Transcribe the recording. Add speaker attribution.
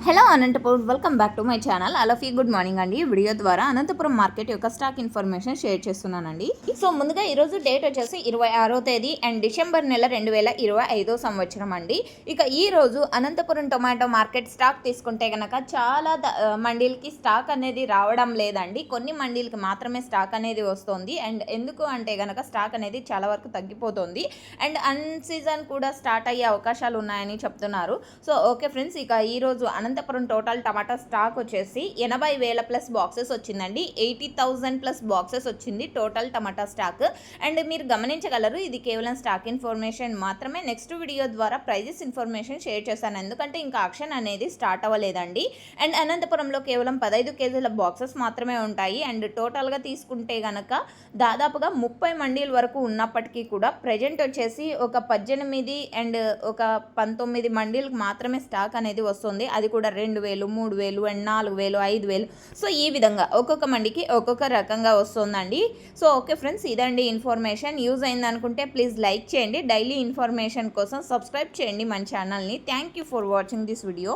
Speaker 1: Hello Anantapuram, welcome back to my channel. అలఫీ good morning అండి. ఈ వీడియో ద్వారా అనంతపురం మార్కెట్ యొక్క స్టాక్ ఇన్ఫర్మేషన్ షేర్ చేస్తున్నానండి. సో ముందుగా ఈరోజు డేట్ వచ్చేసి 26వ తేదీ అండ్ డిసెంబర్ నెల 2025 సంవత్సరం అండి. ఇక ఈ రోజు అనంతపురం టొమాటో మార్కెట్ స్టాక్ తీసుకుంటే కనుక చాలా మండీలకి స్టాక్ అనేది రావడం లేదండి. కొన్ని మండీలకి మాత్రమే స్టాక్ అనేది వస్తుంది. అండ్ ఎందుకు అంటే కనుక స్టాక్ అనేది చాలా వరకు తగ్గిపోతుంది అండ్ అన్ సీజన్ కూడా స్టార్ట్ అయ్యే అవకాశాలు ఉన్నాయని చెప్తున్నారు. సో ఓకే ఫ్రెండ్స్, ఇక ఈరోజు అనంతపురం టోటల్ టమాటా స్టాక్ వచ్చేసి 80,000 ప్లస్ బాక్సెస్ వచ్చిందండి. 80,000 ప్లస్ బాక్సెస్ వచ్చింది టోటల్ టమాటా స్టాక్. అండ్ మీరు గమనించగలరు, ఇది కేవలం స్టాక్ ఇన్ఫర్మేషన్ మాత్రమే. నెక్స్ట్ వీడియో ద్వారా ప్రైజెస్ ఇన్ఫర్మేషన్ షేర్ చేశాను, ఎందుకంటే ఇంకా ఆక్షన్ అనేది స్టార్ట్ అవ్వలేదండి. అండ్ అనంతపురంలో కేవలం 15 కేజీల బాక్సెస్ మాత్రమే ఉంటాయి. అండ్ టోటల్గా తీసుకుంటే కనుక దాదాపుగా 30 మండీల వరకు ఉన్నప్పటికీ కూడా ప్రజెంట్ వచ్చేసి ఒక 18 అండ్ ఒక 19 మండీలకు మాత్రమే స్టాక్ అనేది వస్తుంది. అది కూడా 2,000, 3,000 అండ్ 4,000, 5,000. సో ఈ విధంగా ఒక్కొక్క మండికి ఒక్కొక్క రకంగా వస్తుందండి. సో ఓకే ఫ్రెండ్స్, ఇదండి ఇన్ఫర్మేషన్. యూజ్ అయింది అనుకుంటే ప్లీజ్ లైక్ చేయండి. డైలీ ఇన్ఫర్మేషన్ కోసం సబ్స్క్రైబ్ చేయండి మన ఛానల్ని. Thank you for watching this video.